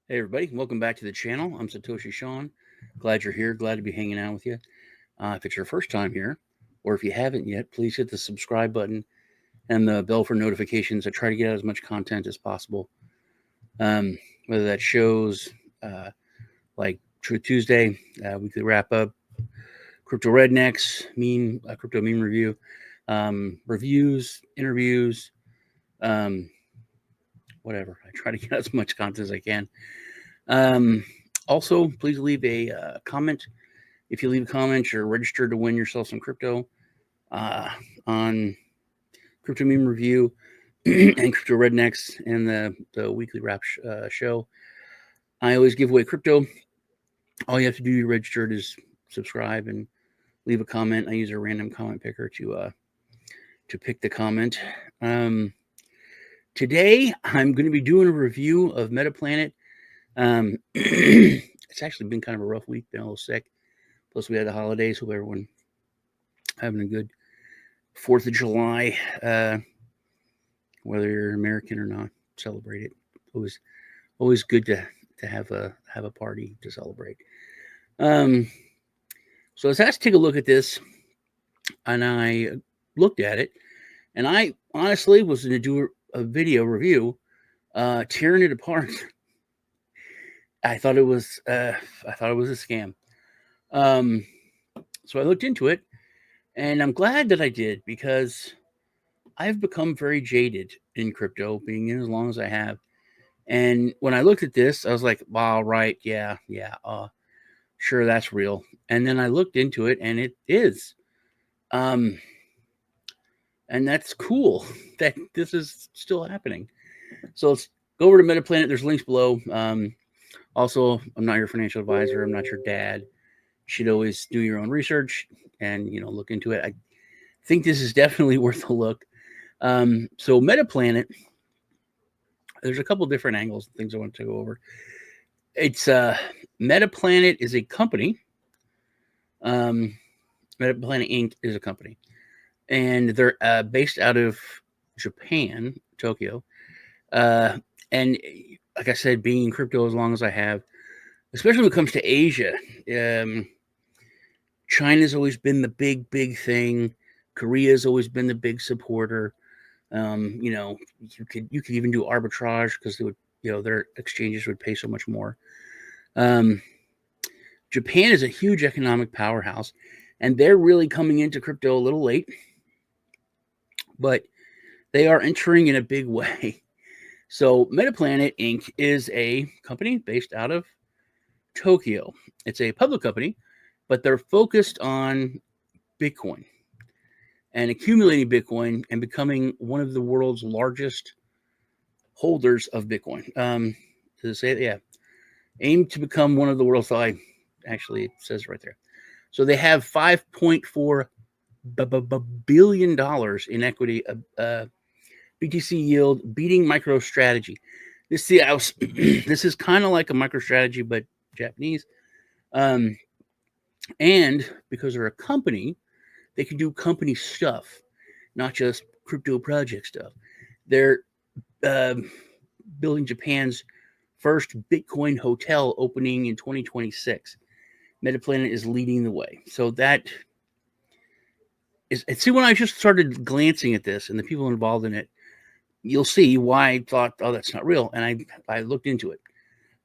Hey everybody, welcome back to the channel. I'm Satoshi Sean. Glad you're here. Glad to be hanging out with you. If it's your first time here, or if you haven't yet, please hit the subscribe button and the bell for notifications. I try to get out as much content as possible. Whether that shows like Truth Tuesday, weekly wrap up, crypto rednecks, crypto meme review, reviews, interviews, um, whatever. I try to get out as much content as I can. Also, please leave a comment. If you leave a comment, you're registered to win yourself some crypto on Crypto Meme Review and Crypto Rednecks and the weekly wrap show. I always give away crypto. All you have to do, you're registered, is subscribe and leave a comment. I use a random comment picker to pick the comment. Today, I'm going to be doing a review of MetaPlanet. It's actually been kind of a rough week. Been a little sick. Plus, we had the holidays. Hope everyone having a good 4th of July. Whether you're American or not, celebrate it. Always good to have a party to celebrate. So I was asked to take a look at this, and I looked at it, and I honestly was going to do a video review, tearing it apart. I thought it was a scam. So I looked into it, and I'm glad that I did, because I've become very jaded in crypto, being in as long as I have. And when I looked at this, I was like, wow, right, yeah, sure, that's real. And then I looked into it, and it is. And that's cool that this is still happening. So let's go over to MetaPlanet. There's links below. Also, I'm not your financial advisor. I'm not your dad. You should always do your own research and look into it. I think this is definitely worth a look. So MetaPlanet, there's a couple different angles, things I want to go over. It's MetaPlanet is a company. MetaPlanet Inc. is a company, and they're based out of Japan, Tokyo. And like I said, being in crypto as long as I have, especially when it comes to Asia, China's always been the big thing. Korea's always been the big supporter. You could even do arbitrage because they would, their exchanges would pay so much more. Japan is a huge economic powerhouse, and they're really coming into crypto a little late, but they are entering in a big way. So MetaPlanet Inc. is a company based out of Tokyo. It's a public company, but they're focused on Bitcoin and accumulating Bitcoin and becoming one of the world's largest holders of Bitcoin. Does it say it? Yeah. Aim to become one of the world's, actually, it says right there. So they have $5.4 billion in equity, BTC yield, beating MicroStrategy. This is kind of like a MicroStrategy, but Japanese. And because they're a company, they can do company stuff, not just crypto project stuff. They're building Japan's first Bitcoin hotel opening in 2026. MetaPlanet is leading the way. So that is, see, when I just started glancing at this and the people involved in it, you'll see why I thought, oh, that's not real. And I looked into it.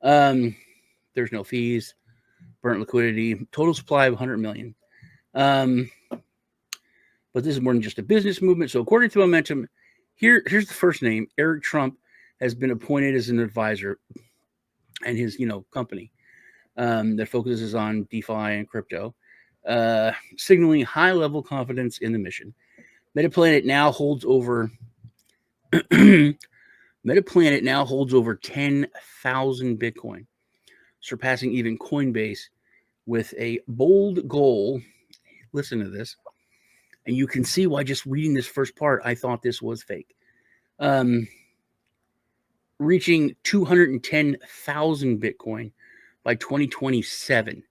There's no fees, burnt liquidity, total supply of 100 million. But this is more than just a business movement. So according to Momentum, here's the first name. Eric Trump has been appointed as an advisor, and his company that focuses on DeFi and crypto, signaling high level confidence in the mission. MetaPlanet now holds over 10,000 Bitcoin, surpassing even Coinbase, with a bold goal. Listen to this, and you can see why just reading this first part, I thought this was fake. Reaching 210,000 Bitcoin by 2027.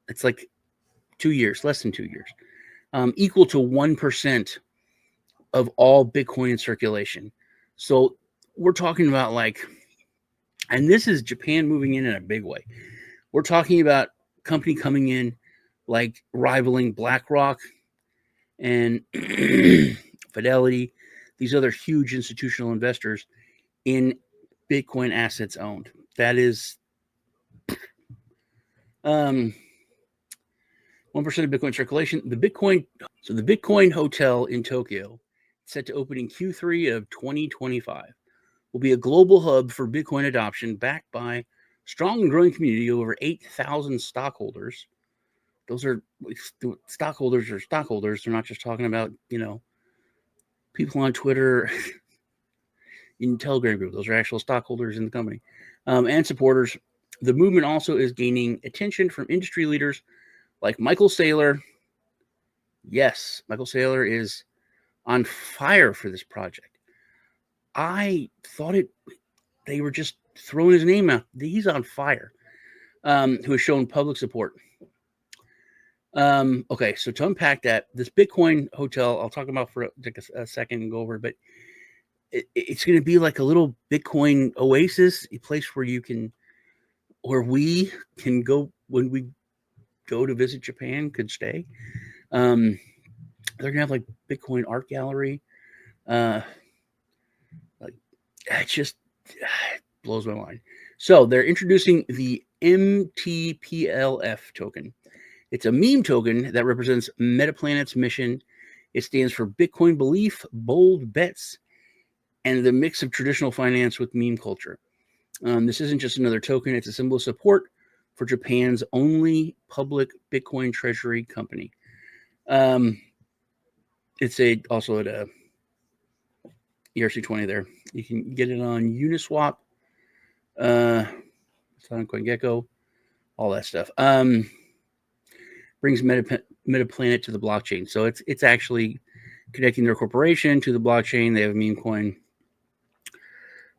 It's like 2 years, less than 2 years, equal to 1% of all Bitcoin in circulation. So we're talking about like And this is Japan moving in a big way. We're talking about company coming in like rivaling BlackRock and Fidelity, these other huge institutional investors in Bitcoin assets owned. That is 1% of Bitcoin circulation. The Bitcoin Hotel in Tokyo, set to open in Q3 of 2025, will be a global hub for Bitcoin adoption, backed by strong and growing community of over 8,000 stockholders. Those are stockholders or stockholders. They're not just talking about, people on Twitter in Telegram group. Those are actual stockholders in the company, and supporters. The movement also is gaining attention from industry leaders like Michael Saylor. Yes, Michael Saylor is on fire for this project. I thought they were just throwing his name out. He's on fire. Who has shown public support. Okay, so to unpack that, this Bitcoin hotel, I'll talk about for a second and go over it, but it's going to be like a little Bitcoin oasis, a place where we can go when we go to visit Japan, could stay. They're going to have like Bitcoin art gallery. Like, it just blows my mind. So they're introducing the MTPLF token. It's a meme token that represents MetaPlanet's mission. It stands for Bitcoin Belief, Bold Bets, and the mix of traditional finance with meme culture. This isn't just another token. It's a symbol of support for Japan's only public Bitcoin treasury company. It's also at a ERC20 there. You can get it on Uniswap. It's on CoinGecko, all that stuff. Brings MetaPlanet to the blockchain. So it's actually connecting their corporation to the blockchain. They have a meme coin.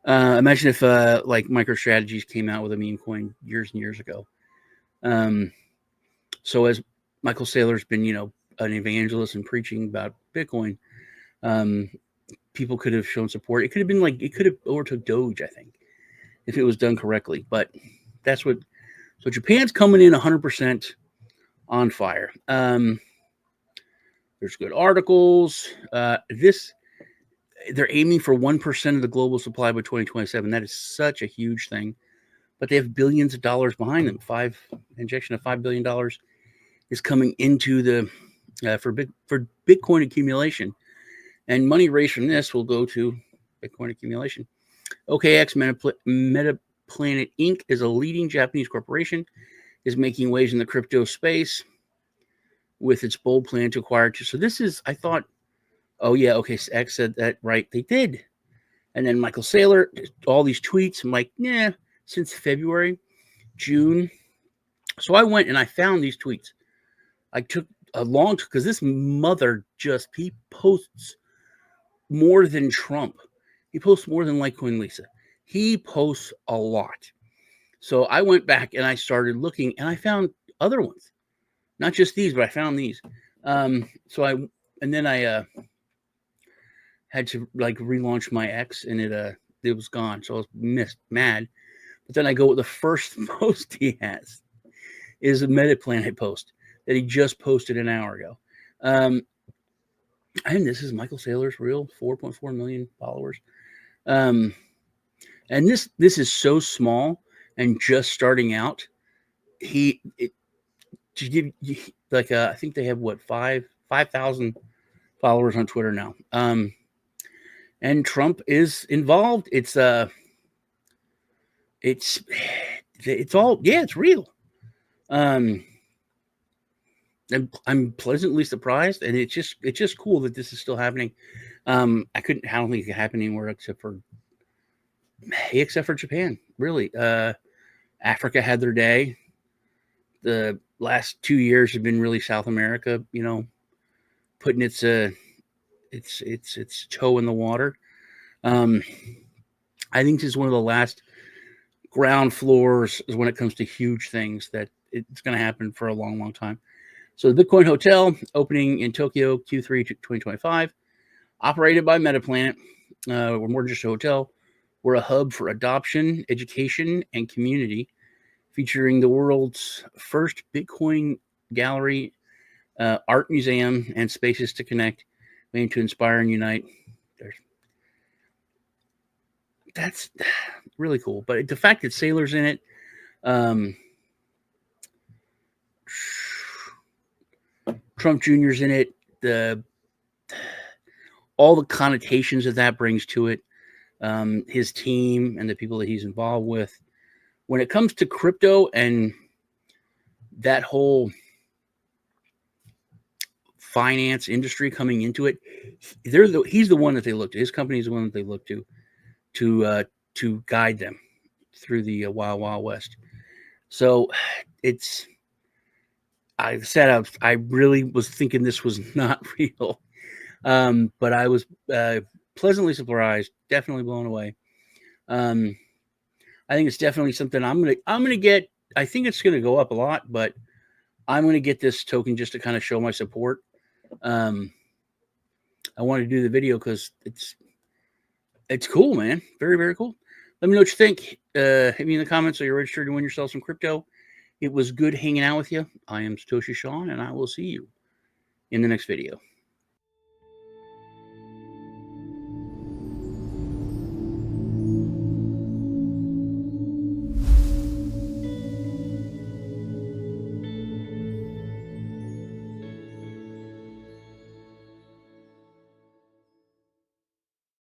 Imagine if like MicroStrategies came out with a meme coin years and years ago. So as Michael Saylor's been, an evangelist and preaching about Bitcoin, people could have shown support. It could have been it could have overtook Doge, I think, if it was done correctly. But so Japan's coming in 100% on fire. There's good articles. They're aiming for 1% of the global supply by 2027. That is such a huge thing. But they have billions of dollars behind them. Injection of $5 billion is coming into the for Bitcoin accumulation. And money raised from this will go to Bitcoin accumulation. OKX MetaPlanet Inc. is a leading Japanese corporation, is making waves in the crypto space with its bold plan to acquire. So this is, I thought, oh yeah, okay, so X said that, right? They did. And then Michael Saylor, all these tweets. I'm like, since February, June. So I went and I found these tweets. I took a long, because this mother he posts more than Trump. He posts more than Litecoin Lisa. He posts a lot. So I went back and I started looking, and I found other ones, not just these, but I found these. Then I had to relaunch my X, and it was gone. So I was mad. But then I go with the first post he has is a MetaPlanet post that he just posted an hour ago. And this is Michael Saylor's real 4.4 million followers. And this is so small and just starting out. I think they have 5,000 followers on Twitter now. And Trump is involved. It's real. I'm pleasantly surprised, and it's just cool that this is still happening. I don't think it could happen anywhere except for Japan, really. Africa had their day. The last 2 years have been really South America, putting its toe in the water. I think this is one of the last ground floors when it comes to huge things that it's going to happen for a long, long time. So the Bitcoin Hotel opening in Tokyo, Q3 2025, operated by MetaPlanet. We're more just a hotel. We're a hub for adoption, education, and community, featuring the world's first Bitcoin gallery, art museum, and spaces to connect. We aim to inspire and unite. That's really cool. But the fact that Saylor's in it, Trump Jr.'s in it, all the connotations that brings to it, his team and the people that he's involved with. When it comes to crypto and that whole finance industry coming into it, he's the one that they look to. His company is the one that they look to guide them through the wild, wild west. So I said I really was thinking this was not real, but I was pleasantly surprised, definitely blown away. I think it's definitely something I'm gonna get. I think it's gonna go up a lot, but I'm gonna get this token just to kind of show my support. I wanted to do the video because it's cool, man. Very, very cool. Let me know what you think. Hit me in the comments so you're registered to win yourself some crypto. It was good hanging out with you. I am Satoshi Sean, and I will see you in the next video.